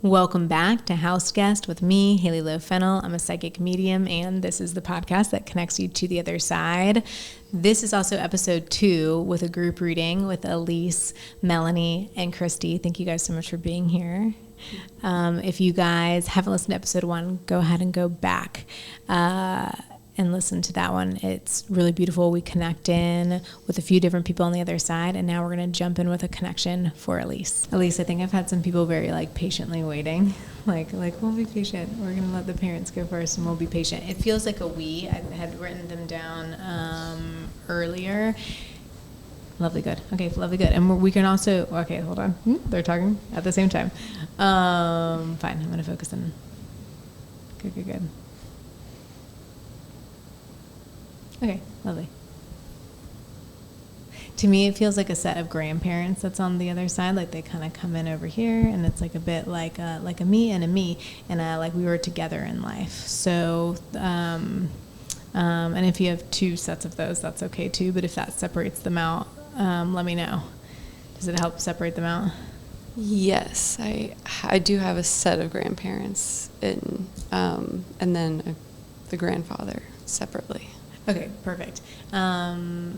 Welcome back to House Guest with me, Hailey Fennell. I'm a psychic medium, and this is the podcast that connects you to the other side. This is also episode 2 with a group reading with Elise, Melanie, and Christie. Thank you guys so much for being here. If you guys haven't listened to episode 1, go ahead and go back and listen to that one. It's really beautiful. We connect in with a few different people on the other side, and now we're going to jump in with a connection for Elise. Elise, I think I've had some people very patiently waiting. Like we'll be patient. We're going to let the parents go first, and we'll be patient. It feels like a we. I had written them down earlier. Lovely, good. Okay, lovely, good. And we can also, okay, hold on. They're talking at the same time. Fine, I'm going to focus on. Good. Okay, lovely. To me, it feels like a set of grandparents that's on the other side. Like they kind of come in over here, and it's like a bit like a me, and like we were together in life. So, and if you have 2 sets of those, that's okay too. But if that separates them out, let me know. Does it help separate them out? Yes, I do have a set of grandparents, and then the grandfather separately. Okay, perfect. And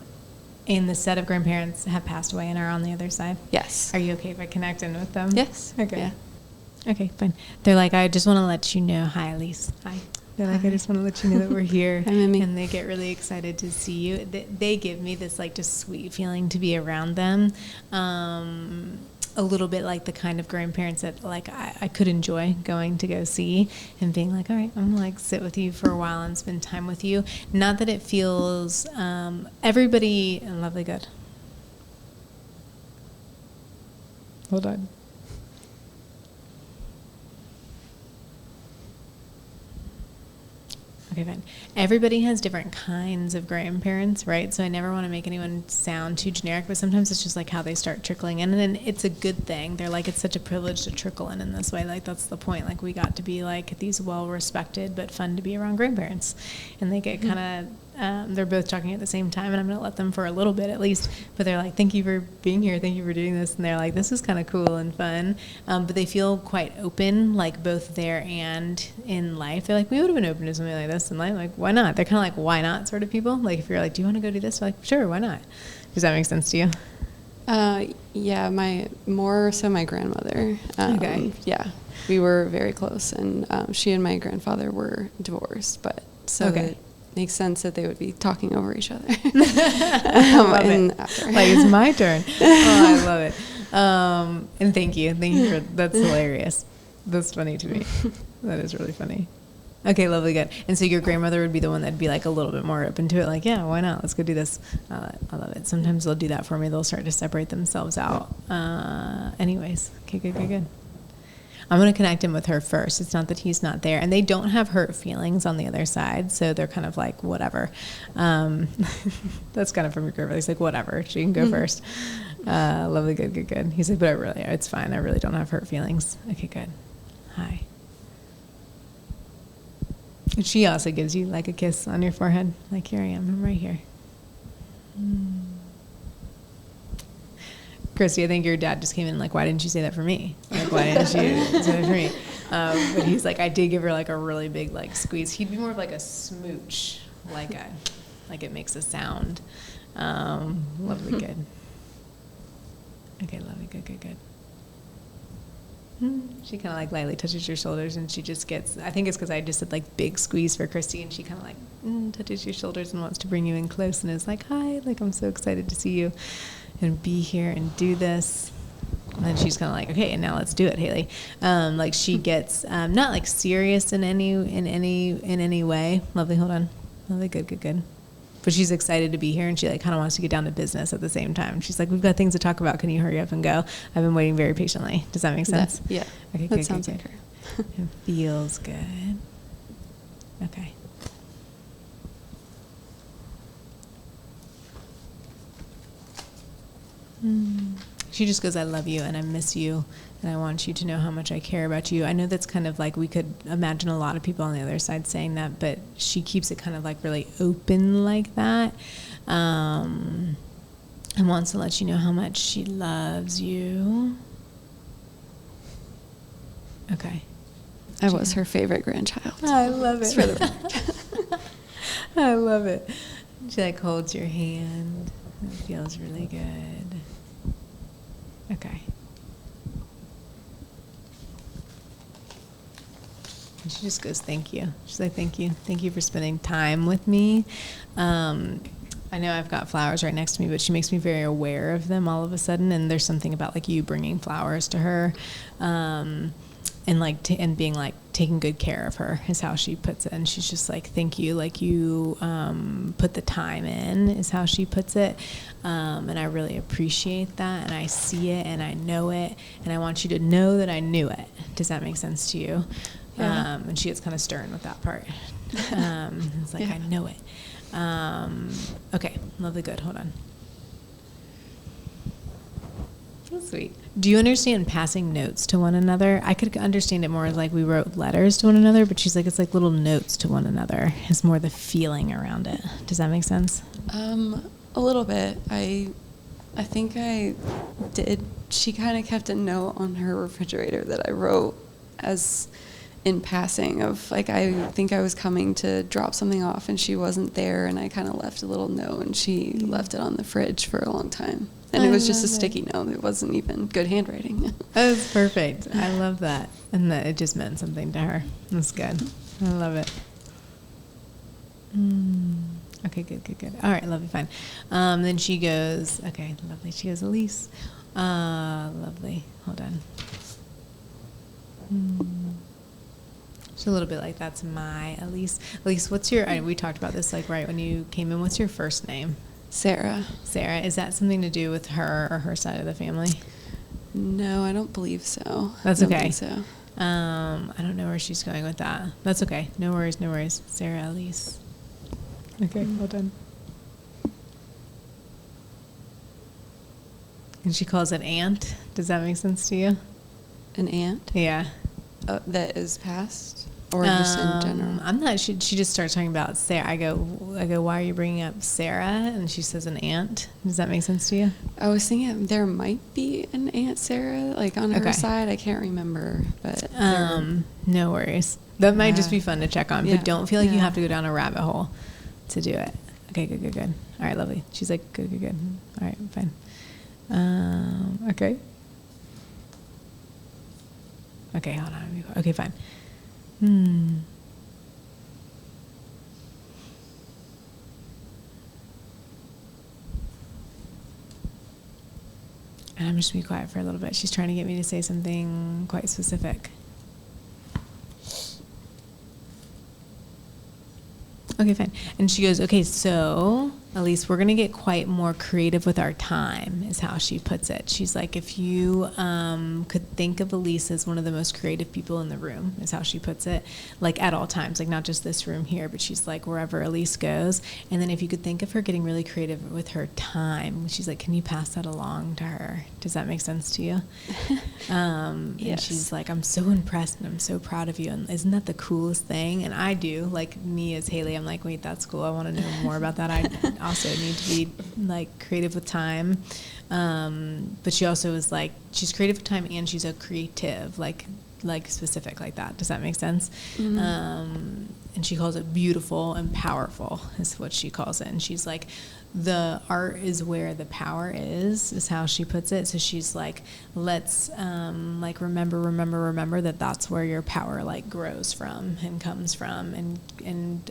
the set of grandparents have passed away and are on the other side? Yes. Are you okay if I connect in with them? Yes. Okay. Yeah. Okay, fine. They're like, I just want to let you know. Hi, Elise. Hi. They're like, I just want to let you know that we're here. Hi, Mimi. And they get really excited to see you. They give me this just sweet feeling to be around them. A little bit like the kind of grandparents that I could enjoy going to go see and being like, all right, I'm going to sit with you for a while and spend time with you. Not that it feels, everybody, lovely, good. Hold on. Okay, fine. Everybody has different kinds of grandparents, right? So I never want to make anyone sound too generic, but sometimes it's just how they start trickling in, and then it's a good thing. They're it's such a privilege to trickle in this way. That's the point. We got to be these well-respected but fun to be around grandparents, and they get kind of. They're both talking at the same time, and I'm going to let them for a little bit at least, but they're like, thank you for being here, thank you for doing this, and they're like, this is kind of cool and fun, but they feel quite open, both there and in life. They're like, we would have been open to something like this in life, why not? They're kind of why not sort of people. If you're do you want to go do this? They're like, sure, why not? Does that make sense to you? Yeah, more so my grandmother. Okay. Yeah, we were very close, and she and my grandfather were divorced, but so okay. it makes sense that they would be talking over each other. Love it. After. It's my turn. Oh, I love it. And thank you for that's hilarious. That's funny to me. That is really funny. Okay, lovely, good. And so your grandmother would be the one that'd be a little bit more open to it, yeah, why not? Let's go do this. I love it. Sometimes they'll do that for me. They'll start to separate themselves out. Anyways, okay, good. I'm going to connect him with her first. It's not that he's not there. And they don't have hurt feelings on the other side, so they're kind of whatever. That's kind of from your grandmother. He's whatever. She can go first. Lovely, good. He's like, but it's fine. I really don't have hurt feelings. Okay, good. Hi. And she also gives you a kiss on your forehead. Here I am. I'm right here. Christy, I think your dad just came in why didn't you say that for me? Why didn't you say that for me? But he's I did give her a really big squeeze. He'd be more of a smooch, it makes a sound. Lovely, good. Okay, lovely, good. She kind of lightly touches your shoulders, and she just gets, I think it's because I just said big squeeze for Christy, and she kind of touches your shoulders and wants to bring you in close and is hi, I'm so excited to see you and be here and do this. And then she's kind of okay, and now let's do it, Hailey. She gets not serious in any way. Lovely, hold on. Lovely, good. But she's excited to be here, and she kind of wants to get down to business at the same time. She's we've got things to talk about. Can you hurry up and go? I've been waiting very patiently. Does that make sense? Yeah. Okay, that sounds like her. It feels good. Okay. She just goes, I love you and I miss you and I want you to know how much I care about you. I know that's kind of we could imagine a lot of people on the other side saying that, but she keeps it kind of really open like that. And wants to let you know how much she loves you. Okay. I was her favorite grandchild. I love it. Just for the record. I love it. She like holds your hand. It feels really good. Okay. And she just goes, thank you. She's like, thank you. Thank you for spending time with me. I know I've got flowers right next to me, but she makes me very aware of them all of a sudden. And there's something about like you bringing flowers to her. And like and being like taking good care of her is how she puts it. And she's just like, thank you, like you put the time in is how she puts it. And I really appreciate that, and I see it and I know it, and I want you to know that I knew it. Does that make sense to you? Yeah. And she gets kind of stern with that part. It's like, yeah. I know it. Okay, lovely, good. Hold on. So sweet. Do you understand passing notes to one another? I could understand it more as like we wrote letters to one another, but she's like, it's like little notes to one another. It's more the feeling around it. Does that make sense? A little bit. I think I did. She kind of kept a note on her refrigerator that I wrote as in passing of like, I think I was coming to drop something off and she wasn't there, and I kind of left a little note, and she left it on the fridge for a long time. And it was just a sticky note. It wasn't even good handwriting. That was perfect. I love that. And that it just meant something to her. That's good. I love it. Okay, good. All right, lovely, fine. Then she goes, okay, lovely. She goes, Elise. Lovely. Hold on. Just a little bit like, that's my Elise. Elise, what's your, we talked about this like right when you came in. What's your first name? Sarah. Sarah. Is that something to do with her or her side of the family? No, I don't believe so. That's I okay. don't think so. I don't know where she's going with that. That's okay. No worries. Sarah Elise. Okay, well done. And she calls it aunt. Does that make sense to you? An aunt? Yeah. That is past? Or just in general? I'm not. She just starts talking about Sarah. I go. Why are you bringing up Sarah? And she says an aunt. Does that make sense to you? I was thinking there might be an Aunt Sarah, like on her side. I can't remember, but no worries. That might just be fun to check on, but don't feel like you have to go down a rabbit hole to do it. Okay, good. All right, lovely. She's like, good. All right, fine. Okay. Okay, hold on. Okay, fine. And I'm just going to be quiet for a little bit. She's trying to get me to say something quite specific. Okay, fine. And she goes, okay, so, Elise, we're going to get quite more creative with our time, is how she puts it. She's like, if you could think of Elise as one of the most creative people in the room, is how she puts it, like at all times, like not just this room here, but she's like wherever Elise goes. And then if you could think of her getting really creative with her time, she's like, can you pass that along to her? Does that make sense to you? Yes. And she's like, I'm so impressed and I'm so proud of you. And isn't that the coolest thing? And I do, like me as Hailey, I'm like, wait, that's cool. I want to know more about that. I also need to be like creative with time. But she also is like, she's creative with time and she's a creative, like specific like that. Does that make sense? Mm-hmm. And she calls it beautiful and powerful is what she calls it. And she's like, the art is where the power is how she puts it. So she's like, let's like remember that that's where your power like grows from and comes from, and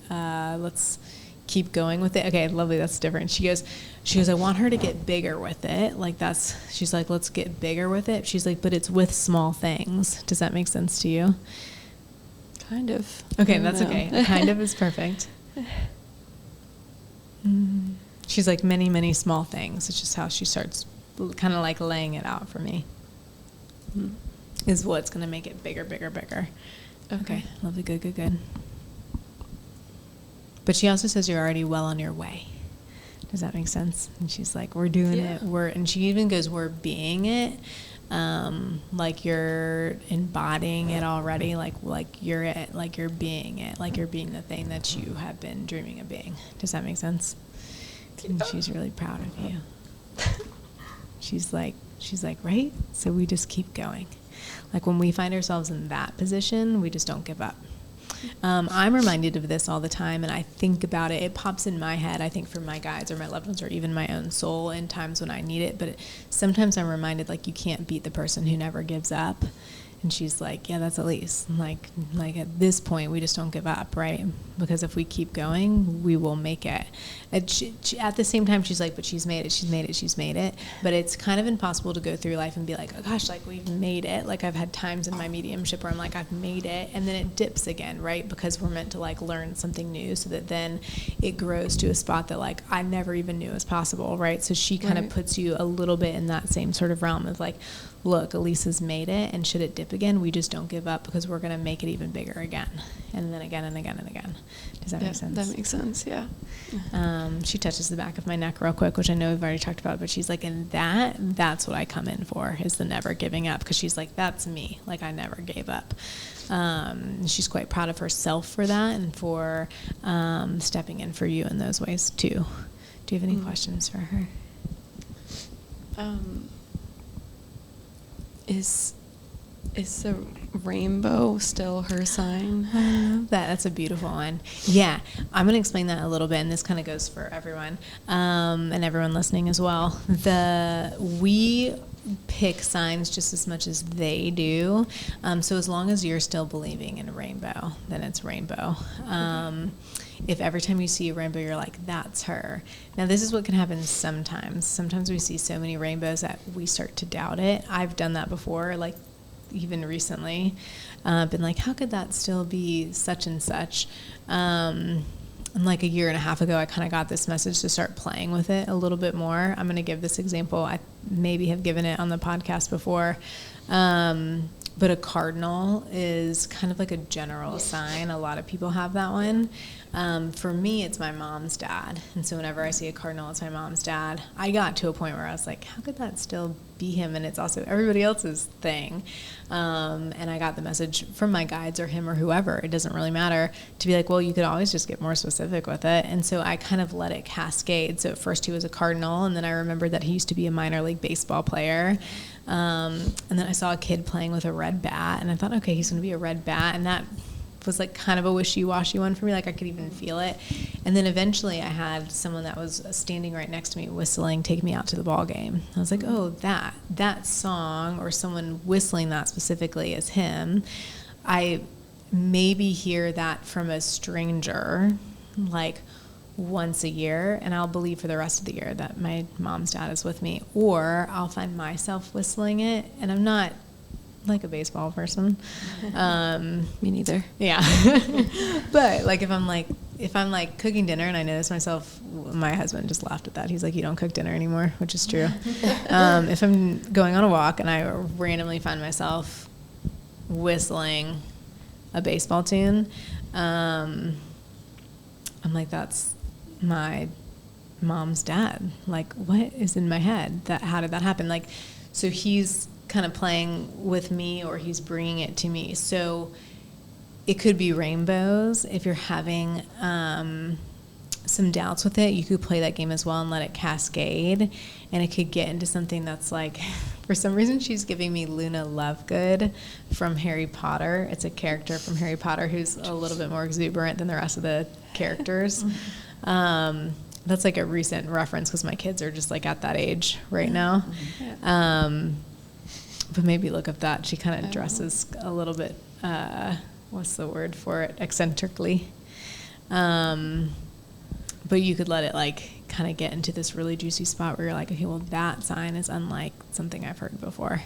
let's keep going with it. Okay, lovely, that's different. She goes, I want her to get bigger with it. Like she's like, let's get bigger with it. She's like, but it's with small things. Does that make sense to you? Kind of. Okay, that's okay. Kind of is perfect. She's like many, many small things. It's just how she starts kind of like laying it out for me. Is what's going to make it bigger. Okay, lovely, good. But she also says you're already well on your way. Does that make sense? And she's like, we're doing it. And she even goes, we're being it. Like you're embodying it already. Like you're it. Like you're being it. Like you're being the thing that you have been dreaming of being. Does that make sense? And she's really proud of you. She's like, right? So we just keep going. Like when we find ourselves in that position, we just don't give up. I'm reminded of this all the time, and I think about it. It pops in my head, I think, for my guides or my loved ones or even my own soul in times when I need it. But sometimes I'm reminded, like, you can't beat the person who never gives up. And she's like, yeah, that's Elise. Like at this point, we just don't give up, right? Because if we keep going, we will make it. At the same time, she's like, but she's made it. But it's kind of impossible to go through life and be like, oh gosh, like we've made it. Like I've had times in my mediumship where I'm like, I've made it. And then it dips again, right? Because we're meant to like learn something new so that then it grows to a spot that like I never even knew was possible, right? So she kind of puts you a little bit in that same sort of realm of like, look, Elise has made it, and should it dip again, we just don't give up because we're going to make it even bigger again, and then again and again and again. Does that make sense? That makes sense, yeah. She touches the back of my neck real quick, which I know we've already talked about, but she's like, and that's what I come in for, is the never giving up, because she's like, that's me. Like, I never gave up. She's quite proud of herself for that and for stepping in for you in those ways, too. Do you have any questions for her? Is the rainbow still her sign? I love that. That's a beautiful one. Yeah, I'm going to explain that a little bit, and this kind of goes for everyone and everyone listening as well. We pick signs just as much as they do. So as long as you're still believing in a rainbow, then it's rainbow. If every time you see a rainbow, you're like, that's her. Now, this is what can happen sometimes. Sometimes we see so many rainbows that we start to doubt it. I've done that before, like even recently. Been like, how could that still be such and such? And like a year and a half ago, I kind of got this message to start playing with it a little bit more. I'm going to give this example. I maybe have given it on the podcast before. But a cardinal is kind of like a general sign. A lot of people have that one. For me, it's my mom's dad. And so whenever I see a cardinal, it's my mom's dad. I got to a point where I was like, how could that still be him? And it's also everybody else's thing. And I got the message from my guides or him or whoever, it doesn't really matter, to be like, well, you could always just get more specific with it. And so I kind of let it cascade. So at first he was a cardinal, and then I remembered that he used to be a minor league baseball player. And then I saw a kid playing with a red bat, and I thought, okay, he's going to be a red bat. And that was like kind of a wishy-washy one for me. Like I could even feel it. And then eventually I had someone that was standing right next to me whistling Take Me Out to the Ball Game. I was like, oh, that song, or someone whistling that specifically is him. I maybe hear that from a stranger like once a year, and I'll believe for the rest of the year that my mom's dad is with me, or I'll find myself whistling it, and I'm not like a baseball person. Me neither. Yeah. But like if I'm like cooking dinner and I notice myself, my husband just laughed at that. He's like, you don't cook dinner anymore, which is true. If I'm going on a walk and I randomly find myself whistling a baseball tune, I'm like, that's my mom's dad. Like, what is in my head? How did that happen? Like, so he's kind of playing with me, or he's bringing it to me. So it could be rainbows. If you're having some doubts with it, you could play that game as well and let it cascade, and it could get into something that's like, for some reason she's giving me Luna Lovegood from Harry Potter. It's a character from Harry Potter who's a little bit more exuberant than the rest of the characters. That's like a recent reference because my kids are just like at that age right now. But maybe look up that. She kind of dresses a little bit, what's the word for it, eccentrically. But you could let it like kind of get into this really juicy spot where you're like, okay, well, that sign is unlike something I've heard before.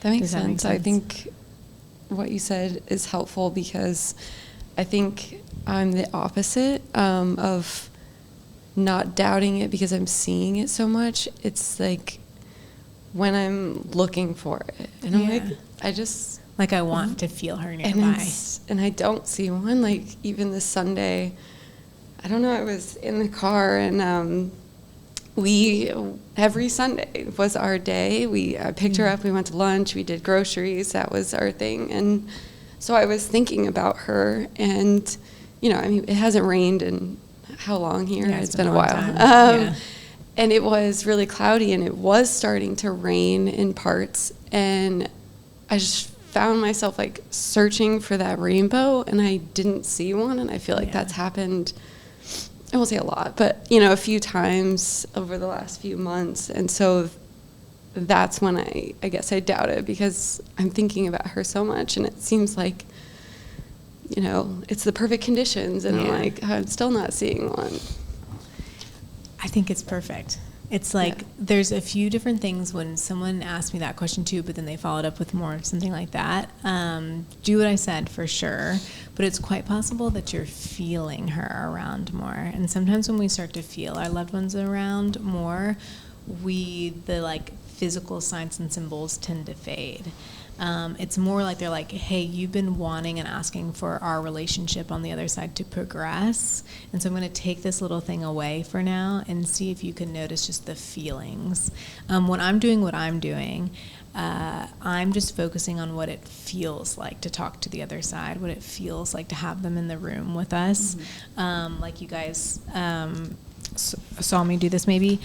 That makes sense. I think what you said is helpful because I think I'm the opposite of not doubting it because I'm seeing it so much. It's like when I'm looking for it, and I'm like, I just like I want to feel her nearby, and I don't see one. Like even this Sunday, I don't know. I was in the car, and every Sunday was our day. I picked her up. We went to lunch. We did groceries. That was our thing, and so I was thinking about her, and I mean, it hasn't rained in how long here? Yeah, it's been a while. And it was really cloudy, and it was starting to rain in parts, and I just found myself like searching for that rainbow and I didn't see one. And I feel like that's happened, I won't say a lot, but, you know, a few times over the last few months. And so that's when I guess I doubted, because I'm thinking about her so much and it seems like, you know, it's the perfect conditions. And I'm like, I'm still not seeing one. I think it's perfect. It's like there's a few different things when someone asked me that question too, but then they followed up with more of something like that. Do what I said for sure, but it's quite possible that you're feeling her around more. And sometimes when we start to feel our loved ones around more, the like physical signs and symbols tend to fade. It's more like they're like, hey, you've been wanting and asking for our relationship on the other side to progress. And so I'm going to take this little thing away for now and see if you can notice just the feelings. When I'm doing what I'm doing, I'm just focusing on what it feels like to talk to the other side, what it feels like to have them in the room with us. Like you guys saw me do this maybe.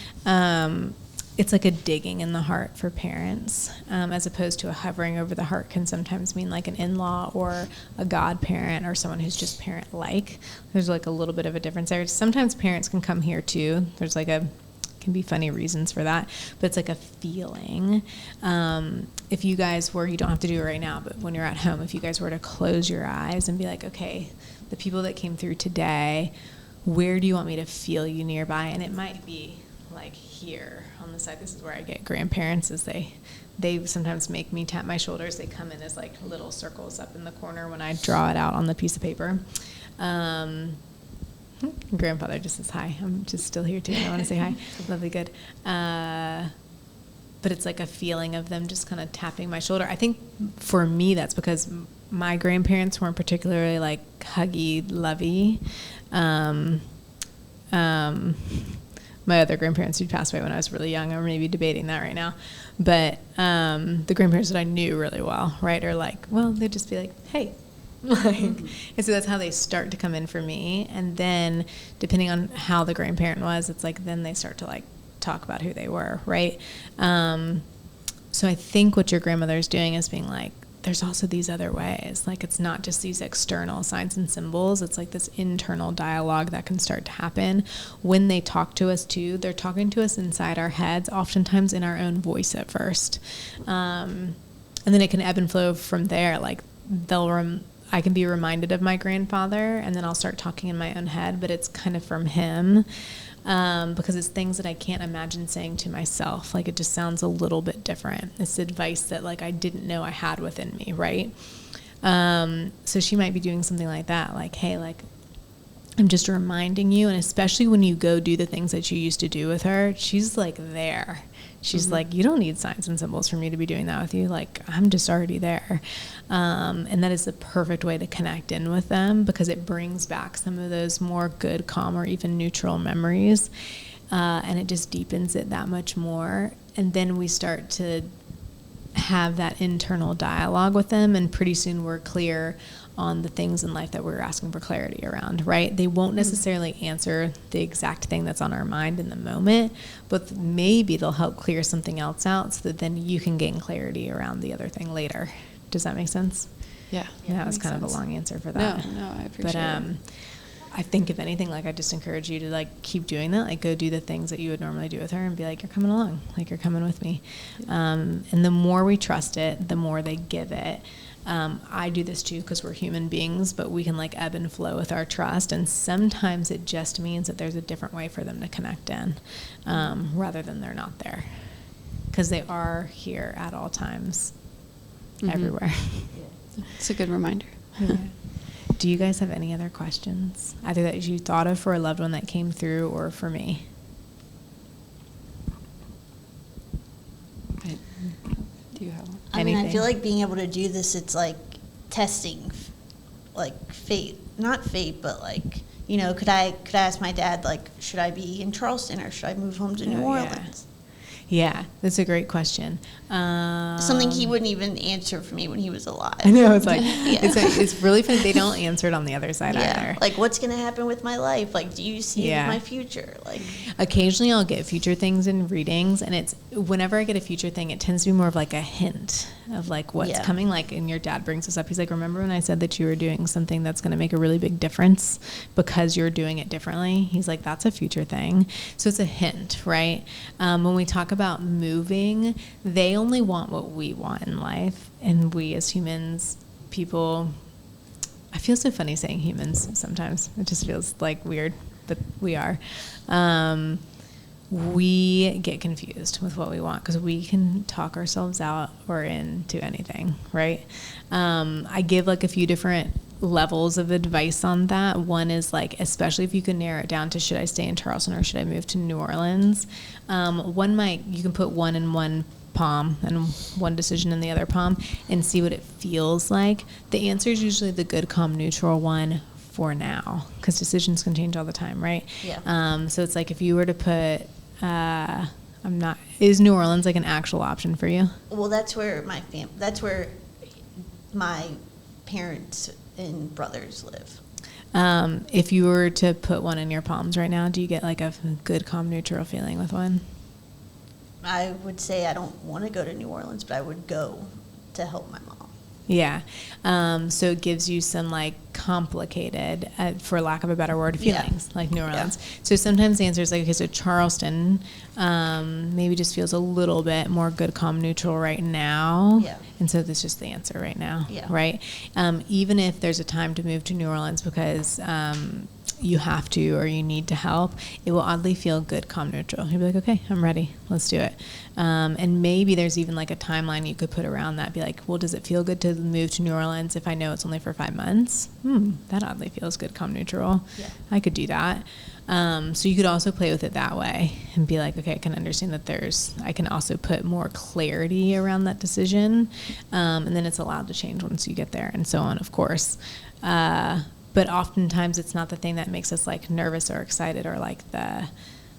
It's like a digging in the heart for parents, as opposed to a hovering over the heart can sometimes mean like an in-law or a godparent or someone who's just parent-like. There's like a little bit of a difference there. Sometimes parents can come here too. There's like can be funny reasons for that, but it's like a feeling. If you guys were, you don't have to do it right now, but when you're at home, if you guys were to close your eyes and be like, okay, the people that came through today, where do you want me to feel you nearby? And it might be like here on the side. This is where I get grandparents, is they sometimes make me tap my shoulders. They come in as like little circles up in the corner when I draw it out on the piece of paper. Grandfather just says hi. I'm just still here too. I want to say hi. Lovely, good. But it's like a feeling of them just kind of tapping my shoulder. I think for me that's because my grandparents weren't particularly like huggy, lovey. My other grandparents who passed away when I was really young, I'm maybe debating that right now. But the grandparents that I knew really well, right, are like, well, they'd just be like, hey. And so that's how they start to come in for me. And then depending on how the grandparent was, it's like then they start to like talk about who they were, right? So I think what your grandmother's doing is being like, there's also these other ways. Like it's not just these external signs and symbols. It's like this internal dialogue that can start to happen. When they talk to us too, they're talking to us inside our heads, oftentimes in our own voice at first. And then it can ebb and flow from there. Like I can be reminded of my grandfather and then I'll start talking in my own head, but it's kind of from him. Because it's things that I can't imagine saying to myself. Like it just sounds a little bit different. It's advice that like I didn't know I had within me, right? So she might be doing something like that, like, hey, like I'm just reminding you, and especially when you go do the things that you used to do with her, she's like there. She's like, you don't need signs and symbols for me to be doing that with you. Like, I'm just already there. And that is the perfect way to connect in with them because it brings back some of those more good, calm, or even neutral memories. And it just deepens it that much more. And then we start to have that internal dialogue with them, and pretty soon we're clear on the things in life that we're asking for clarity around, right? They won't necessarily answer the exact thing that's on our mind in the moment, but maybe they'll help clear something else out so that then you can gain clarity around the other thing later. Does that make sense? Yeah. That was kind of a long answer for that. No, I appreciate it. I think if anything, like I just encourage you to like keep doing that, like go do the things that you would normally do with her and be like, you're coming along, like you're coming with me. And the more we trust it, the more they give it. I do this too because we're human beings, but we can like ebb and flow with our trust, and sometimes it just means that there's a different way for them to connect in, rather than they're not there, because they are here at all times, everywhere. It's a good reminder. Yeah. Do you guys have any other questions, either that you thought of for a loved one that came through or for me? Do you have one? I mean, I feel like being able to do this, it's like testing, like fate, not fate, but like, you know, could I ask my dad, like, should I be in Charleston or should I move home to New Orleans? Yeah, that's a great question. Something he wouldn't even answer for me when he was alive. I know, it's like, it's really funny. They don't answer it on the other side either. Like, what's going to happen with my life? Like, do you see my future? Like, occasionally I'll get future things in readings, and it's whenever I get a future thing, it tends to be more of like a hint. of like what's coming. Like, and your dad brings this up. He's like, remember when I said that you were doing something that's going to make a really big difference because you're doing it differently? He's like, that's a future thing. So it's a hint, right? When we talk about moving, they only want what we want in life. And we as humans, people, I feel so funny saying humans sometimes. It just feels like weird, but we are. We get confused with what we want because we can talk ourselves out or into anything, right? I give like a few different levels of advice on that. One is like, especially if you can narrow it down to should I stay in Charleston or should I move to New Orleans? You can put one in one palm and one decision in the other palm and see what it feels like. The answer is usually the good, calm, neutral one for now, because decisions can change all the time, right? Yeah. So it's like if you were to put, is New Orleans like an actual option for you? Well, that's where my parents and brothers live. If you were to put one in your palms right now, do you get like a good, calm, neutral feeling with one? I would say I don't want to go to New Orleans, but I would go to help my mom. Yeah. So it gives you some like complicated, for lack of a better word, feelings, like New Orleans. Yeah. So sometimes the answer is like, okay, so Charleston maybe just feels a little bit more good, calm, neutral right now. Yeah. And so that's just the answer right now. Yeah. Right? Even if there's a time to move to New Orleans because you have to or you need to help, it will oddly feel good, calm, neutral. You'll be like, okay, I'm ready. Let's do it. And maybe there's even like a timeline you could put around that. Be like, well, does it feel good to move to New Orleans if I know it's only for 5 months? That oddly feels good, calm, neutral. Yeah. I could do that. So you could also play with it that way and be like, okay, I can understand that I can also put more clarity around that decision. And then it's allowed to change once you get there and so on, of course. But oftentimes it's not the thing that makes us like nervous or excited or like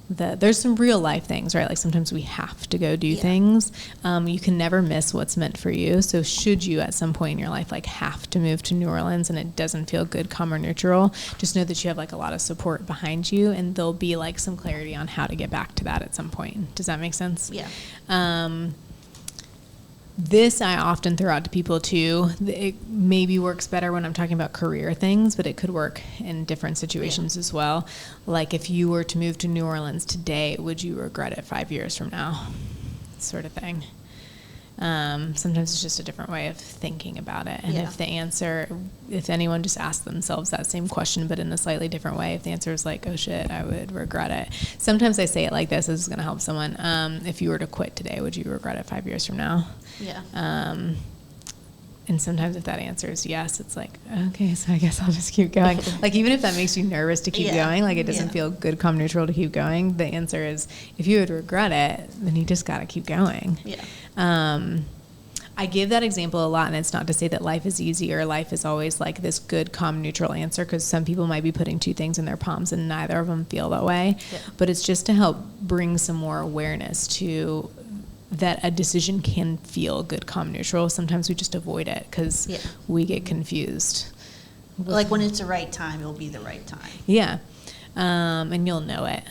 there's some real life things, right? Like sometimes we have to go do things. You can never miss what's meant for you. So should you at some point in your life like have to move to New Orleans and it doesn't feel good, calm, or neutral, just know that you have like a lot of support behind you and there'll be like some clarity on how to get back to that at some point. Does that make sense? Yeah. This I often throw out to people too. It maybe works better when I'm talking about career things, but it could work in different situations as well. Like if you were to move to New Orleans today, would you regret it 5 years from now? Sort of thing. Sometimes it's just a different way of thinking about it. And if anyone just asked themselves that same question, but in a slightly different way, if the answer is like, oh shit, I would regret it. Sometimes I say it like this is going to help someone. If you were to quit today, would you regret it 5 years from now? Yeah. And sometimes if that answer is yes, it's like, okay, so I guess I'll just keep going. Like even if that makes you nervous to keep going, like it doesn't feel good, calm, neutral to keep going, the answer is if you would regret it, then you just got to keep going. Yeah. I give that example a lot, and it's not to say that life is easy or life is always like this good, calm, neutral answer, because some people might be putting two things in their palms and neither of them feel that way. Yeah. But it's just to help bring some more awareness to that a decision can feel good, calm, neutral. Sometimes we just avoid it because we get confused. Like when it's the right time, it'll be the right time. Yeah. And you'll know it.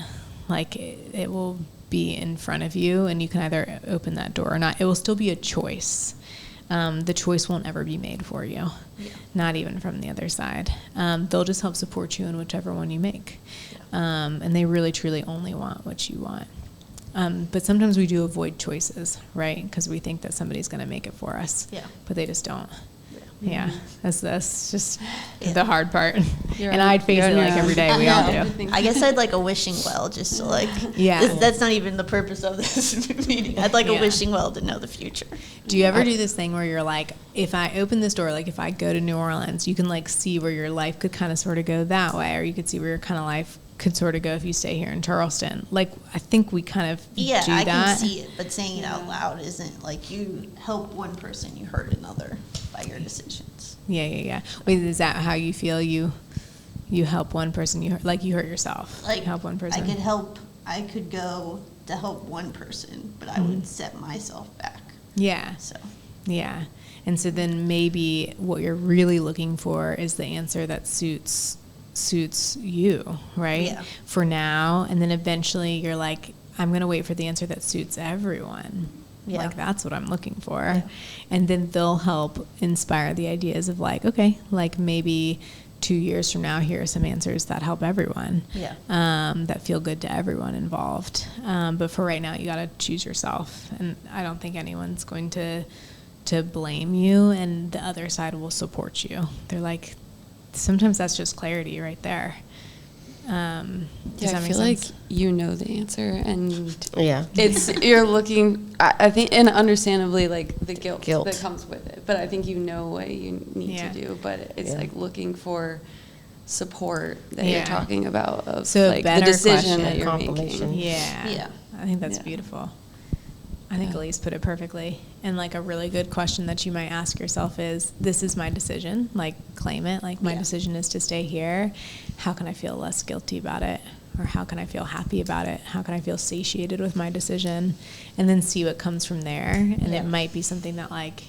Like it will be in front of you and you can either open that door or not. It will still be a choice. The choice won't ever be made for you, not even from the other side. They'll just help support you in whichever one you make. And they really, truly only want what you want. But sometimes we do avoid choices, right? Because we think that somebody's going to make it for us. Yeah. But they just don't. Yeah. That's just the hard part. And I'd face it like every day. We all do. I guess I'd like a wishing well just to like, that's not even the purpose of this meeting. I'd like a wishing well to know the future. Do you ever do this thing where you're like, if I open this door, like if I go to New Orleans, you can like see where your life could kind of sort of go that way, or you could see where your kind of life could sort of go if you stay here in Charleston. Like, I think we kind of do that. I can see it, but saying it out loud isn't like you help one person, you hurt another by your decisions. Yeah. Wait, is that how you feel? You help one person, you hurt yourself. Like, help one person. I could go to help one person, but I would set myself back. Yeah. So. Yeah. And so then maybe what you're really looking for is the answer that suits you, right? Yeah. For now, and then eventually you're like, I'm going to wait for the answer that suits everyone. Yeah. Like, that's what I'm looking for. Yeah. And then they'll help inspire the ideas of like, okay, like maybe 2 years from now, here are some answers that help everyone. Yeah. That feel good to everyone involved. But for right now, you got to choose yourself. And I don't think anyone's going to blame you, and the other side will support you. They're like, sometimes that's just clarity right there. I feel like you know the answer, and Yeah. it's you're looking. I think, and understandably, like the guilt Guilt. that comes with it. But I think you know what you need Yeah. to do. But it's Yeah. like looking for support that Yeah. you're talking about of So a like the better decision question. that you're Confirmation. making. Yeah. Yeah. I think that's Yeah. beautiful. I think Yeah. Elise put it perfectly. And like a really good question that you might ask yourself is, this is my decision. Like, claim it. Like, my Yeah. decision is to stay here. How can I feel less guilty about it? Or how can I feel happy about it? How can I feel satiated with my decision? And then see what comes from there. And Yeah. it might be something that like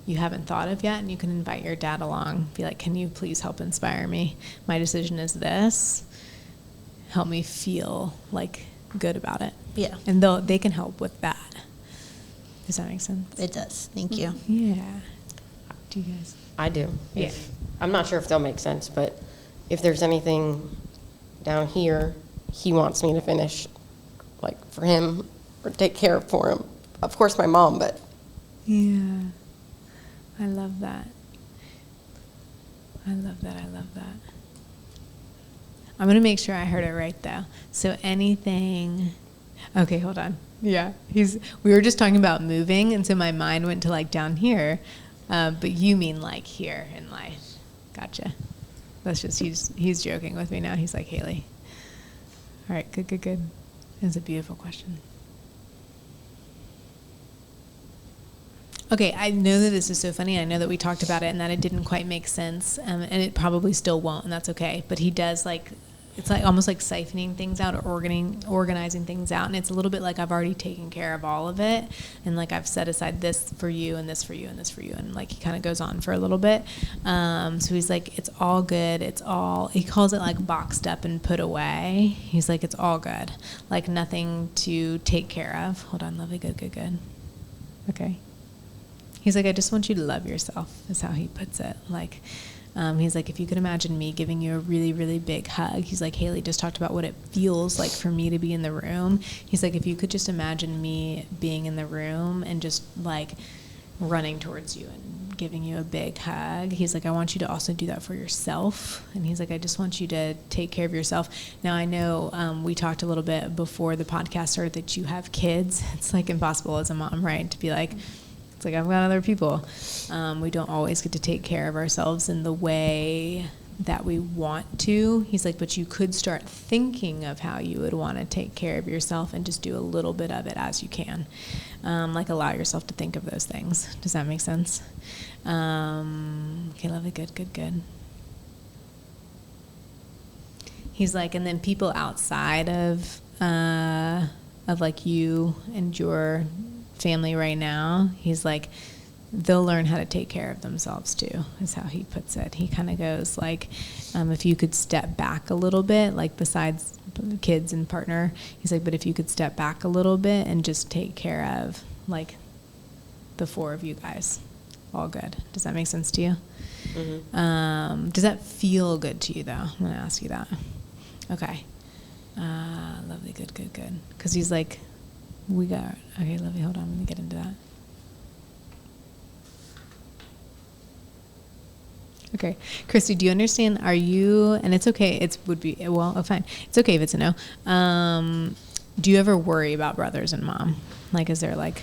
you haven't thought of yet, and you can invite your dad along. Be like, can you please help inspire me? My decision is this. Help me feel like good about it. Yeah. And they can help with that. Does that make sense? It does. Thank you. Yeah. Do you guys? I do. Yeah. I'm not sure if they'll make sense, but if there's anything down here he wants me to finish, like for him or take care of for him, of course my mom, but Yeah. I love that. I love that. I love that. I'm going to make sure I heard it right, though. So anything... Okay, hold on. Yeah. We were just talking about moving, and so my mind went to, like, down here. But you mean, like, here in life. Gotcha. That's just... He's joking with me now. He's like, Hailey. All right, good. It's a beautiful question. Okay, I know that this is so funny. I know that we talked about it and that it didn't quite make sense, and it probably still won't, and that's okay. But he does, like, it's like almost like siphoning things out or organizing things out, and it's a little bit like I've already taken care of all of it, and like I've set aside this for you and this for you and this for you, and like he kind of goes on for a little bit. So he's like, it's all good. It's all, he calls it like boxed up and put away. He's like, it's all good. Like nothing to take care of. Hold on, lovely, good. Okay. He's like, I just want you to love yourself, is how he puts it. Like, he's like, if you could imagine me giving you a really, really big hug. He's like, Hailey just talked about what it feels like for me to be in the room. He's like, if you could just imagine me being in the room and just like running towards you and giving you a big hug. He's like, I want you to also do that for yourself. And he's like, I just want you to take care of yourself. Now, I know we talked a little bit before the podcast started that you have kids. It's like impossible as a mom, right? To be like, it's like, I've got other people. We don't always get to take care of ourselves in the way that we want to. He's like, but you could start thinking of how you would want to take care of yourself and just do a little bit of it as you can. Like allow yourself to think of those things. Does that make sense? Okay, lovely, good. He's like, and then people outside of like you and your family right now, he's like, they'll learn how to take care of themselves too, is how he puts it. He kind of goes like, if you could step back a little bit, like besides kids and partner, he's like, but if you could step back a little bit and just take care of like the four of you guys, all good. Does that make sense to you? Mm-hmm. Does that feel good to you though? I'm going to ask you that. Okay. Lovely, good. Because he's like, okay, lovely, hold on, let me get into that. Okay, Christy, do you understand, are you, and it's okay, fine, it's okay if it's a no, do you ever worry about brothers and mom? Like, is there like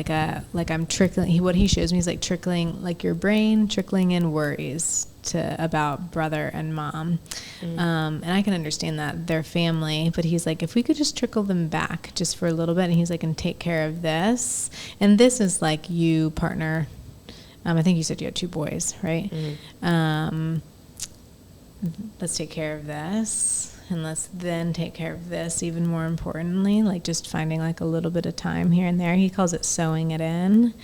I'm trickling, what he shows me is like trickling, like your brain trickling in worries about brother and mom. And I can understand that they're family, but he's like, if we could just trickle them back just for a little bit, and he's like, and take care of this. And this is like you, partner. I think you said you had 2 boys, right? Mm-hmm. Let's take care of this, and let's then take care of this even more importantly, like just finding like a little bit of time here and there. He calls it sewing it in.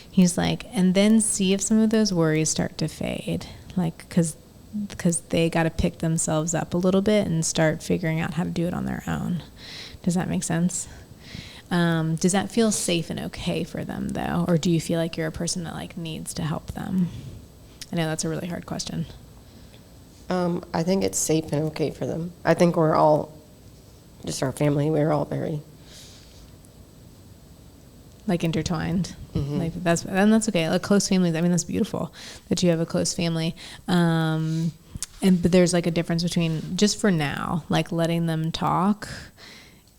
He's like, and then see if some of those worries start to fade, like because they got to pick themselves up a little bit and start figuring out how to do it on their own. Does that make sense? Does that feel safe and okay for them, though? Or do you feel like you're a person that, like, needs to help them? I know that's a really hard question. I think it's safe and okay for them. I think we're all, just our family, we're all very... like intertwined. Mm-hmm. Like that's okay. Like close families, I mean, that's beautiful that you have a close family. But there's like a difference between, just for now, like letting them talk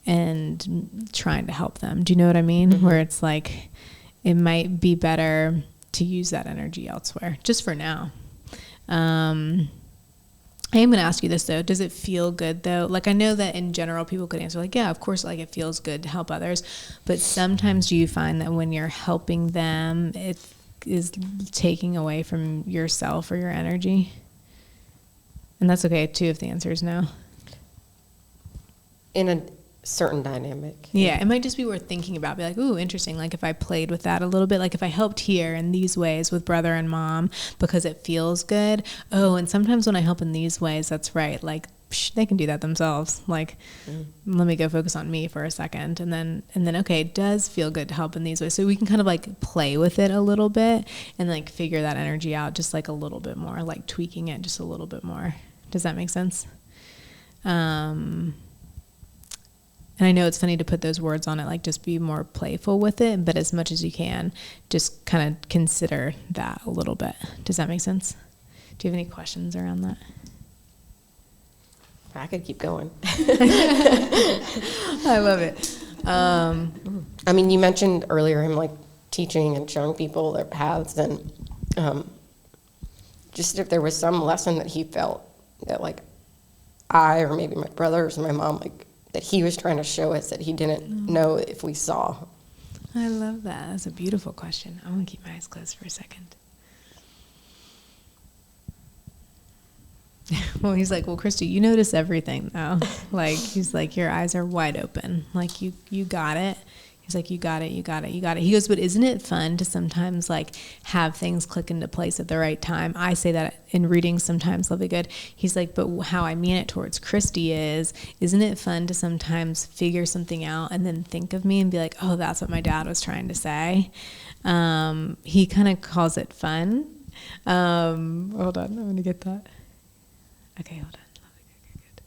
and trying to help them. Do you know what I mean? Mm-hmm. Where it's like, it might be better to use that energy elsewhere, just for now. I am going to ask you this, though. Does it feel good, though? Like, I know that in general, people could answer, like, yeah, of course, like, it feels good to help others. But sometimes do you find that when you're helping them, it is taking away from yourself or your energy? And that's okay, too, if the answer is no. In a certain dynamic. Yeah, it might just be worth thinking about. Be like, ooh, interesting. Like, if I played with that a little bit, like if I helped here in these ways with brother and mom because it feels good. Oh, and sometimes when I help in these ways, that's right. Like, they can do that themselves. Like, let me go focus on me for a second. And then, okay, it does feel good to help in these ways. So we can kind of like play with it a little bit and like figure that energy out just like a little bit more, like tweaking it just a little bit more. Does that make sense? And I know it's funny to put those words on it, like just be more playful with it, but as much as you can, just kind of consider that a little bit. Does that make sense? Do you have any questions around that? I could keep going. I love it. I mean, you mentioned earlier him like teaching and showing people their paths, and just if there was some lesson that he felt that like I or maybe my brothers or my mom, like that he was trying to show us that he didn't know if we saw. I love that. That's a beautiful question. I'm going to keep my eyes closed for a second. Well, he's like, well, Christy, you notice everything though. Like, he's like, your eyes are wide open. Like, you got it. He's like, you got it. He goes, but isn't it fun to sometimes like have things click into place at the right time? I say that in readings sometimes, they'll be good. He's like, but how I mean it towards Christy isn't it fun to sometimes figure something out and then think of me and be like, oh, that's what my dad was trying to say. He kind of calls it fun. Hold on, I'm going to get that. Okay, hold on. Good.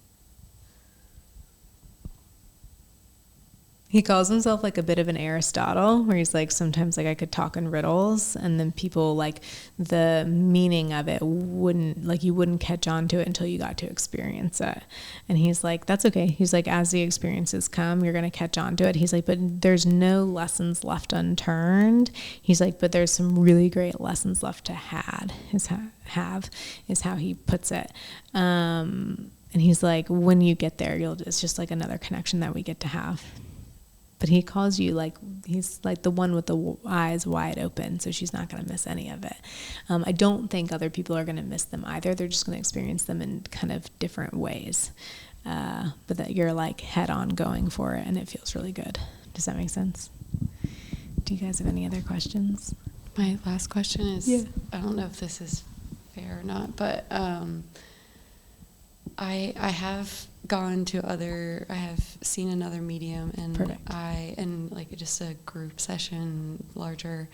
He calls himself like a bit of an Aristotle, where he's like, sometimes like I could talk in riddles, and then people like the meaning of it you wouldn't catch on to it until you got to experience it. And he's like, that's okay. He's like, as the experiences come, you're going to catch on to it. He's like, but there's no lessons left unturned. He's like, but there's some really great lessons left to is how he puts it. And he's like, when you get there, it's just like another connection that we get to have. But he calls you like, he's like the one with the eyes wide open, so she's not going to miss any of it. I don't think other people are going to miss them either. They're just going to experience them in kind of different ways. But that you're like head on going for it, and it feels really good. Does that make sense? Do you guys have any other questions? My last question is, yeah. I don't know if this is fair or not, but I have I have seen another medium, and Perfect. like just a group session larger,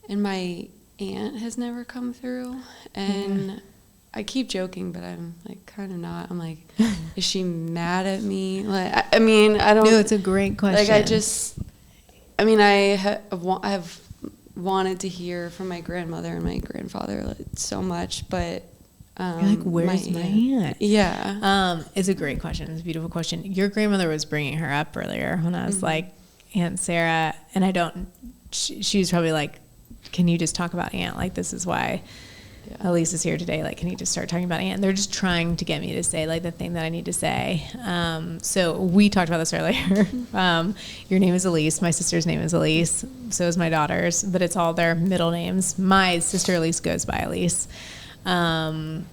and my aunt has never come through, and I keep joking, but I'm like kind of not. I'm like, is she mad at me? Like, I mean, I don't. No, it's a great question. Like, I have wanted to hear from my grandmother and my grandfather like, so much, but you're like, where's my aunt? Yeah. It's a great question. It's a beautiful question. Your grandmother was bringing her up earlier when I was like, Aunt Sarah, and she was probably like, can you just talk about Aunt? Like, this is why Elise is here today. Like, can you just start talking about Aunt? They're just trying to get me to say like the thing that I need to say. So we talked about this earlier. Your name is Elise. My sister's name is Elise. So is my daughter's, but it's all their middle names. My sister Elise goes by Elise. Her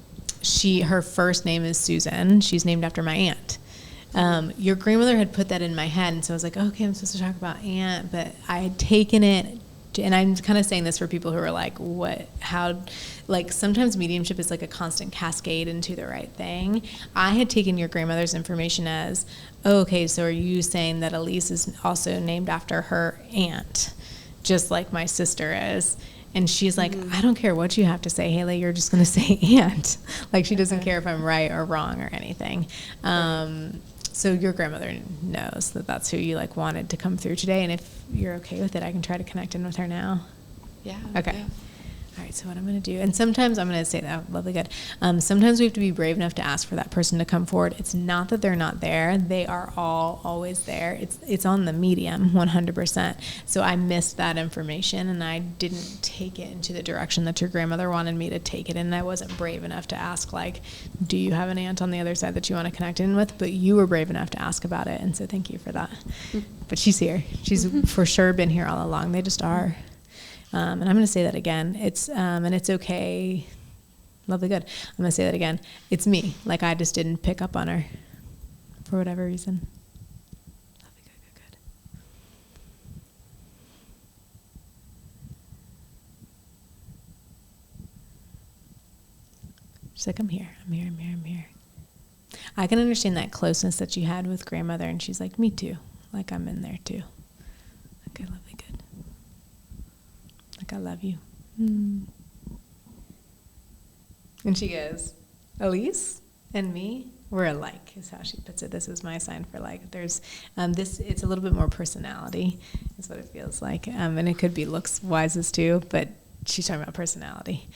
first name is Susan. She's named after my aunt. Your grandmother had put that in my head, and so I was like, okay, I'm supposed to talk about Aunt, but I had taken it and I'm kind of saying this for people who are like, what, how, like sometimes mediumship is like a constant cascade into the right thing. I had taken your grandmother's information as, oh, okay, so are you saying that Elise is also named after her aunt, just like my sister is? And she's like, I don't care what you have to say, Hailey, you're just going to say aunt. Like she doesn't care if I'm right or wrong or anything. So your grandmother knows that that's who you like wanted to come through today. And if you're okay with it, I can try to connect in with her now. Yeah. Okay. Yeah. All right, so what I'm going to do, and sometimes I'm going to say that, lovely, good. Sometimes we have to be brave enough to ask for that person to come forward. It's not that they're not there. They are always there. It's on the medium, 100%. So I missed that information, and I didn't take it into the direction that your grandmother wanted me to take it in, and I wasn't brave enough to ask, like, do you have an aunt on the other side that you want to connect in with? But you were brave enough to ask about it, and so thank you for that. But she's here. She's for sure been here all along. They just are. And I'm going to say that again. And it's okay. Lovely, good. I'm going to say that again. It's me. Like I just didn't pick up on her for whatever reason. Lovely, good. She's like, I'm here. I can understand that closeness that you had with grandmother. And she's like, me too. Like I'm in there too. Okay, lovely, good. Like, I love you. And she goes, Elise and me, we're alike, is how she puts it. This is my sign for like. There's it's a little bit more personality, is what it feels like. And it could be looks wises too, but she's talking about personality.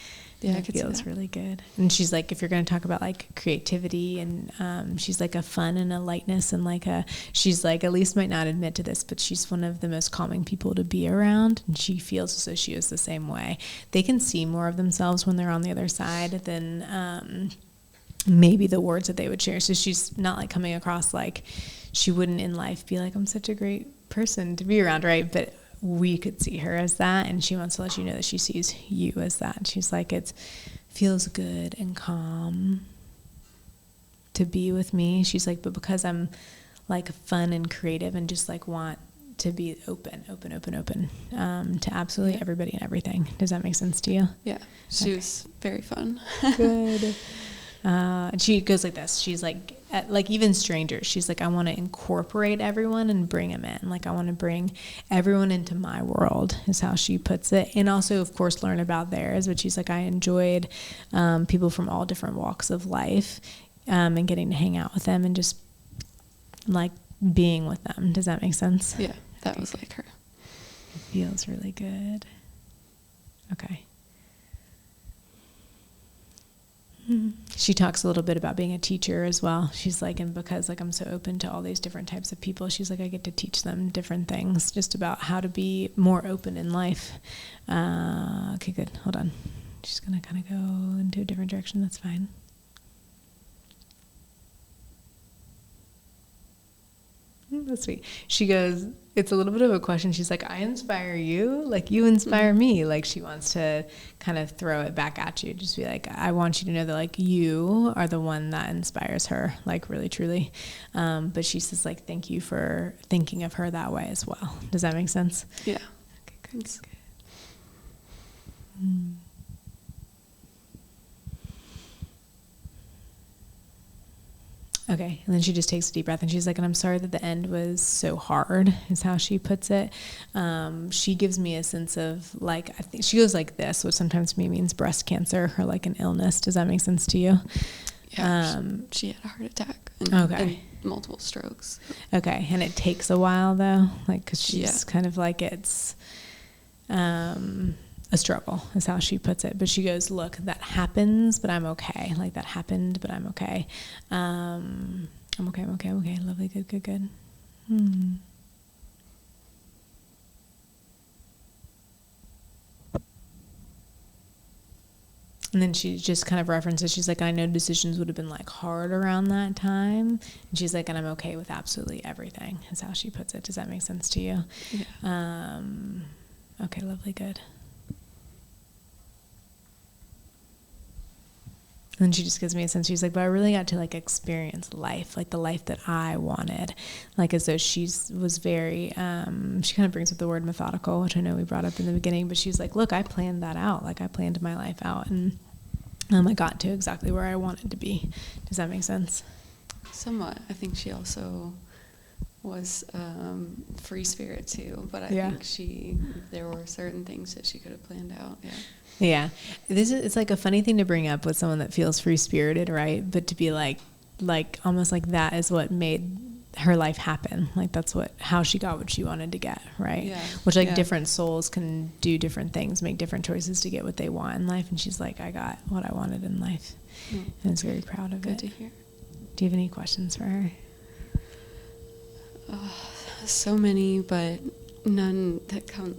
Yeah, it feels really good. And she's like, if you're going to talk about like creativity and she's like a fun and a lightness and like she's like, Elise might not admit to this, but she's one of the most calming people to be around. And she feels as though she is the same way. They can see more of themselves when they're on the other side than maybe the words that they would share. So she's not like coming across like she wouldn't in life be like, I'm such a great person to be around, right? But we could see her as that, and she wants to let you know that she sees you as that. She's like, it feels good and calm to be with me. She's like, but because I'm like fun and creative and just like want to be open to absolutely everybody and everything. Does that make sense to you? Yeah, she was very fun. Good. And she goes like this. She's like even strangers. She's like, I want to incorporate everyone and bring them in. Like I want to bring everyone into my world is how she puts it. And also, of course, learn about theirs. But she's like, I enjoyed people from all different walks of life and getting to hang out with them and just like being with them. Does that make sense? Yeah, that was like her. It feels really good. Okay. She talks a little bit about being a teacher as well. She's like, and because like I'm so open to all these different types of people, she's like, I get to teach them different things just about how to be more open in life. Okay, good. Hold on. She's going to kind of go into a different direction. That's fine. That's sweet. She goes, it's a little bit of a question. She's like, I inspire you, like you inspire me. Like she wants to kind of throw it back at you. Just be like, I want you to know that like you are the one that inspires her, like really, truly. But she says like, thank you for thinking of her that way as well. Does that make sense? Yeah. Okay, good. Good. Okay, and then she just takes a deep breath and she's like, and I'm sorry that the end was so hard, is how she puts it. She gives me a sense of like, I think she goes like this, which sometimes to me means breast cancer or like an illness. Does that make sense to you? Yeah, she had a heart attack and multiple strokes. Okay, and it takes a while though, like, because she's kind of like it's a struggle is how she puts it. But she goes, look, that happens, but I'm okay. Like that happened, but I'm okay. I'm okay. Lovely. Good. And then she just kind of references, she's like, I know decisions would have been like hard around that time. And she's like, and I'm okay with absolutely everything is how she puts it. Does that make sense to you? Yeah. Okay, lovely, good. And she just gives me a sense. She's like, but I really got to like experience life, like the life that I wanted. Like as though was very, she kind of brings up the word methodical, which I know we brought up in the beginning, but she's like, look, I planned that out. Like I planned my life out, and I got to exactly where I wanted to be. Does that make sense? Somewhat. I think she also was free spirit too, but I think there were certain things that she could have planned out. Yeah, it's like a funny thing to bring up with someone that feels free spirited, right? But to be like almost like that is what made her life happen. Like that's how she got what she wanted to get, right? Yeah. Which different souls can do different things, make different choices to get what they want in life. And she's like, I got what I wanted in life, and I was very proud of it. Good to hear. Do you have any questions for her? So many, but none that come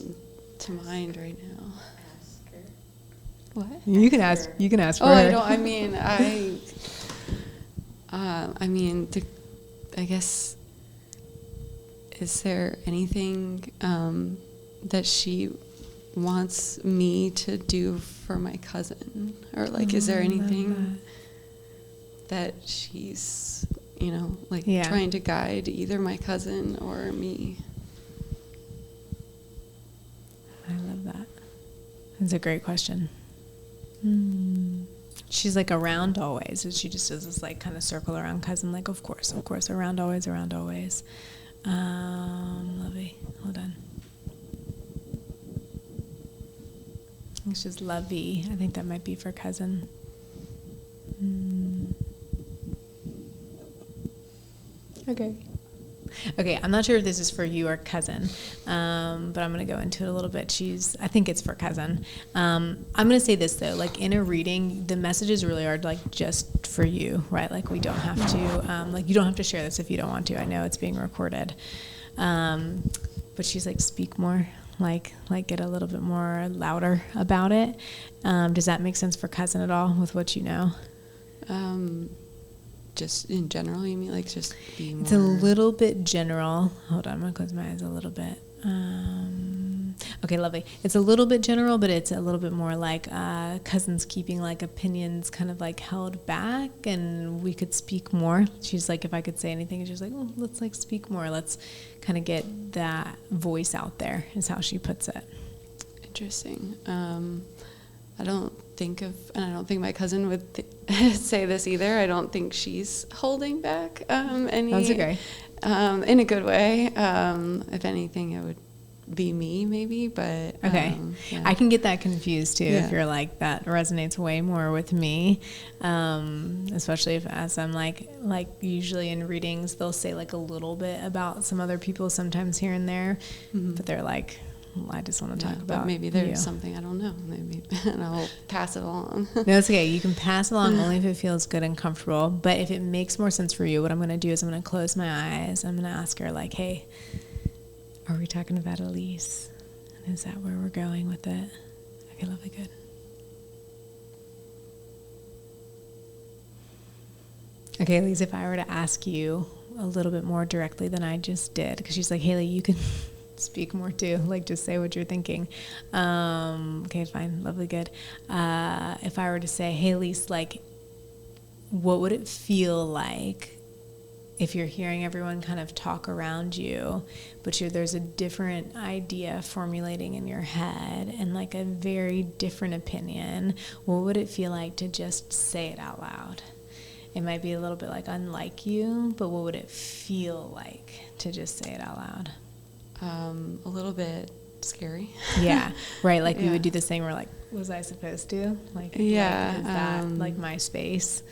to mind right now. What? You can ask for her. I don't. I guess. Is there anything that she wants me to do for my cousin, or like, is there anything that she's, trying to guide either my cousin or me? I love that. That's a great question. She's like around always, and she just does this like kind of circle around cousin, like of course, around always. Lovey, hold on. It's just lovey. I think that might be for cousin. Okay, I'm not sure if this is for you or cousin, but I'm going to go into it a little bit. I think it's for cousin. I'm going to say this, though. Like, in a reading, the messages really are, like, just for you, right? Like, we don't have to, you don't have to share this if you don't want to. I know it's being recorded. But she's like, speak more, like get a little bit more louder about it. Does that make sense for cousin at all with what you know? Just in general, you mean, like, just be more... It's a little bit general. Hold on, I'm going to close my eyes a little bit. Okay, lovely. It's a little bit general, but it's a little bit more like cousins keeping, like, opinions kind of, like, held back, and we could speak more. She's like, if I could say anything, she's like, oh, let's, like, speak more. Let's kind of get that voice out there, is how she puts it. Interesting. I don't think my cousin would say this either. I don't think she's holding back any. That's okay. In a good way. If anything, it would be me, maybe. But okay, I can get that confused too. If you're like, that resonates way more with me, especially as I'm like usually in readings, they'll say like a little bit about some other people sometimes here and there, but they're like, I just want to talk about. But maybe there's something I don't know. Maybe, and I'll pass it along. No, it's okay. You can pass along only if it feels good and comfortable. But if it makes more sense for you, what I'm going to do is I'm going to close my eyes. I'm going to ask her, like, hey, are we talking about Elise? And is that where we're going with it? Okay, lovely, good. Okay, Elise, if I were to ask you a little bit more directly than I just did, because she's like, Hailey, you can speak more too, like just say what you're thinking. Okay, fine, lovely, good. If I were to say, hey, Elise, like, what would it feel like if you're hearing everyone kind of talk around you, but there's a different idea formulating in your head and like a very different opinion? What would it feel like to just say it out loud? It might be a little bit like unlike you, but what would it feel like to just say it out loud? A little bit scary. Yeah, right. Like we would do this thing where, like, was I supposed to? Like, is that like my space?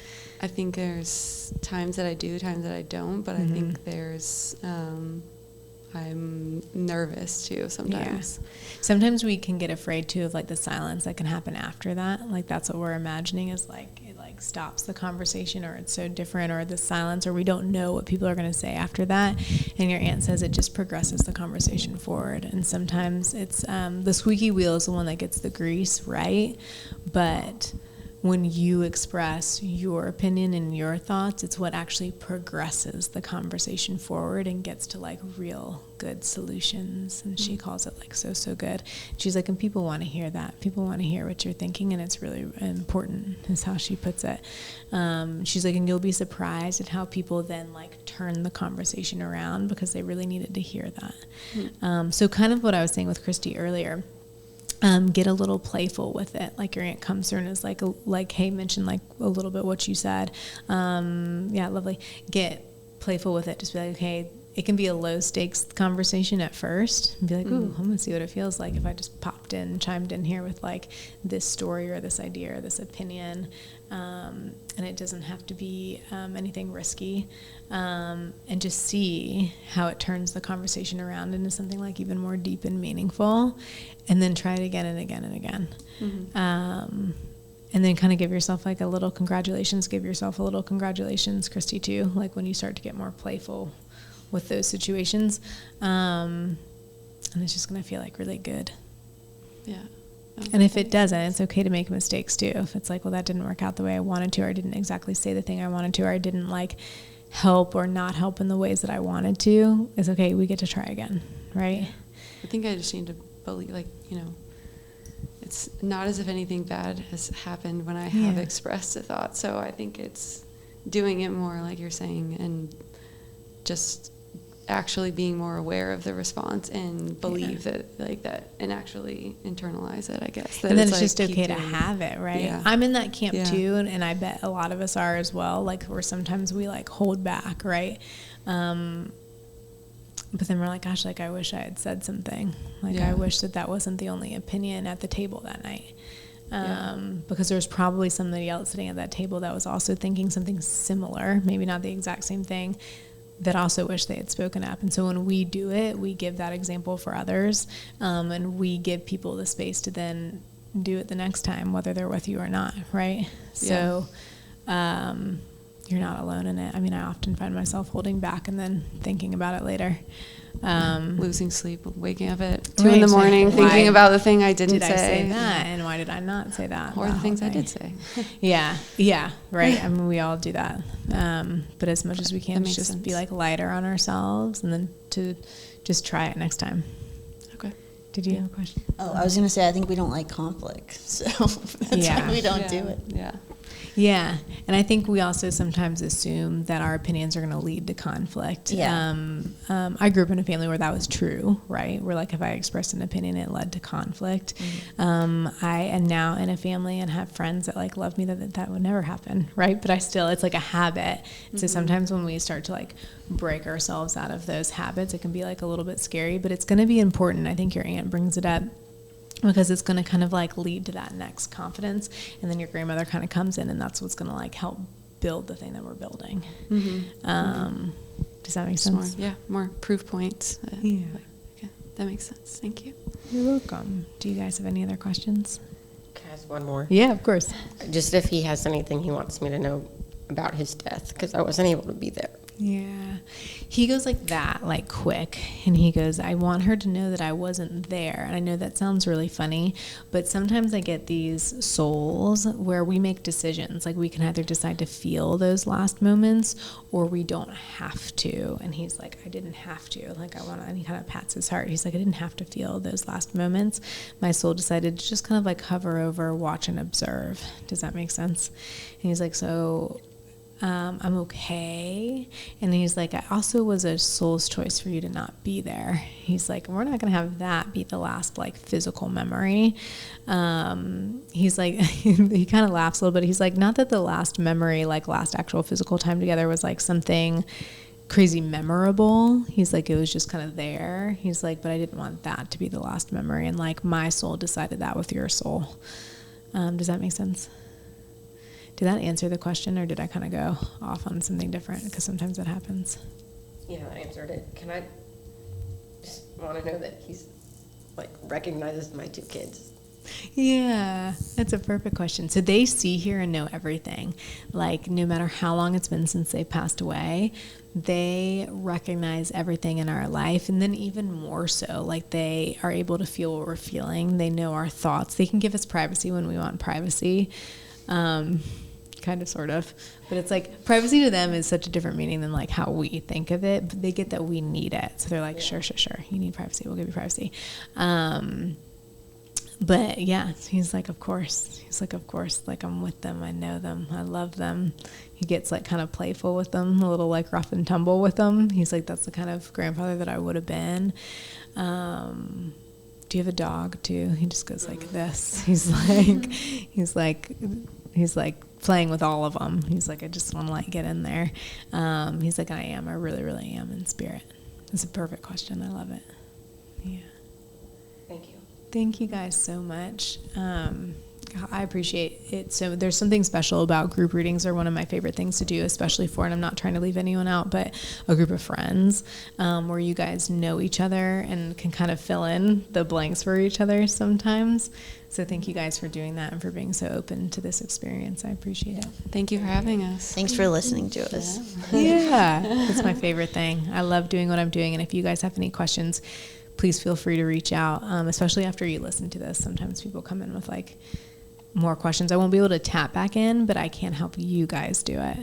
I think there's times that I do, times that I don't, but I think there's, I'm nervous too sometimes. Yeah. Sometimes we can get afraid too of like the silence that can happen after that. Like that's what we're imagining is like, it like stops the conversation, or it's so different, or the silence, or we don't know what people are going to say after that. And your aunt says it just progresses the conversation forward. And sometimes it's the squeaky wheel is the one that gets the grease, right? But when you express your opinion and your thoughts, it's what actually progresses the conversation forward and gets to like real good solutions. And she calls it like so good. She's like, and people want to hear that. People want to hear what you're thinking, and it's really important, is how she puts it. She's like, and you'll be surprised at how people then like turn the conversation around because they really needed to hear that. So kind of what I was saying with Christy earlier. Get a little playful with it. Like your aunt comes through and is like, hey, mention like a little bit what you said. Yeah, lovely. Get playful with it. Just be like, okay, it can be a low stakes conversation at first. And be like, ooh, I'm gonna see what it feels like if I just chimed in here with like this story or this idea or this opinion. And it doesn't have to be anything risky. And just see how it turns the conversation around into something like even more deep and meaningful. And then try it again and again and again. And then kind of give yourself like a little congratulations. Give yourself a little congratulations, Christy, too. Like when you start to get more playful with those situations. And it's just going to feel like really good. Yeah. And if it doesn't, it's okay to make mistakes too. If it's like, well, that didn't work out the way I wanted to, or I didn't exactly say the thing I wanted to, or I didn't like help or not help in the ways that I wanted to, it's okay. We get to try again, right? I think I just need to believe, like, it's not as if anything bad has happened when I have expressed a thought. So I think it's doing it more, like you're saying, and just actually being more aware of the response and believe that and actually internalize it, I guess. And then it's just okay to have it, right? Yeah. I'm in that camp too, and I bet a lot of us are as well, like where sometimes we like hold back, right? But then we're like, gosh, like I wish I had said something. Like I wish that wasn't the only opinion at the table that night. Because there's probably somebody else sitting at that table that was also thinking something similar, maybe not the exact same thing, that also wish they had spoken up. And so when we do it, we give that example for others, and we give people the space to then do it the next time, whether they're with you or not, right? So you're not alone in it. I mean, I often find myself holding back and then thinking about it later. Losing sleep, waking up at 2 in the morning, thinking about the thing I didn't say. Did I say that? And why did I not say that? Or the things I did say. Yeah, right. I mean, we all do that. But as much as we can, just be like lighter on ourselves, and then to just try it next time. Okay. Did you have a question? Oh, I was going to say, I think we don't like conflict, so that's why we don't do it. Yeah. Yeah, and I think we also sometimes assume that our opinions are going to lead to conflict. Yeah. I grew up in a family where that was true, right? Where like if I expressed an opinion, it led to conflict. I am now in a family and have friends that like love me that would never happen, right? But it's like a habit. So sometimes when we start to like break ourselves out of those habits, it can be like a little bit scary, but it's going to be important. I think your aunt brings it up, because it's going to kind of like lead to that next confidence, and then your grandmother kind of comes in, and that's what's going to like help build the thing that we're building. Does that make sense? More proof points. Okay, that makes sense. Thank you. You're welcome. Do you guys have any other questions? Can I ask one more? Yeah, of course. Just if he has anything he wants me to know about his death, because I wasn't able to be there. Yeah. He goes like that, like quick. And he goes, I want her to know that I wasn't there. And I know that sounds really funny, but sometimes I get these souls where we make decisions. Like we can either decide to feel those last moments, or we don't have to. And he's like, I didn't have to. Like and he kind of pats his heart. He's like, I didn't have to feel those last moments. My soul decided to just kind of like hover over, watch and observe. Does that make sense? And he's like, so I'm okay. And he's like, I also was a soul's choice for you to not be there. He's like, we're not going to have that be the last like physical memory. He's like, he kind of laughs a little bit. He's like, not that the last memory, like last actual physical time together was like something crazy memorable. He's like, it was just kind of there. He's like, but I didn't want that to be the last memory. And like my soul decided that with your soul. Does that make sense? Did that answer the question, or did I kind of go off on something different? Because sometimes that happens. Yeah, that answered it. Can I just want to know that he's, like, recognizes my 2 kids? Yeah, that's a perfect question. So they see, hear, and know everything. Like, no matter how long it's been since they passed away, they recognize everything in our life. And then even more so, like they are able to feel what we're feeling. They know our thoughts. They can give us privacy when we want privacy. Kind of, sort of. But it's like privacy to them is such a different meaning than like how we think of it. But they get that we need it. So they're like, sure. You need privacy. We'll give you privacy. But yeah, he's like, of course. He's like, of course. Like, I'm with them. I know them. I love them. He gets like kind of playful with them, a little like rough and tumble with them. He's like, that's the kind of grandfather that I would have been. Do you have a dog too? He just goes like this. He's like playing with all of them. He's like, I just want to like get in there. He's like, I really, really am in spirit. It's a perfect question. I love it. Yeah. Thank you. Thank you guys so much. I appreciate it. So there's something special about group readings. Are one of my favorite things to do, especially for, and I'm not trying to leave anyone out, but a group of friends where you guys know each other and can kind of fill in the blanks for each other sometimes. So thank you guys for doing that and for being so open to this experience. I appreciate it. Thank you for having us. Thanks for listening to us. Yeah, that's my favorite thing. I love doing what I'm doing. And if you guys have any questions, please feel free to reach out, especially after you listen to this. Sometimes people come in with like more questions. I won't be able to tap back in, but I can help you guys do it,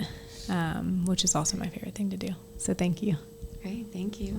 which is also my favorite thing to do. So thank you. Great. Thank you.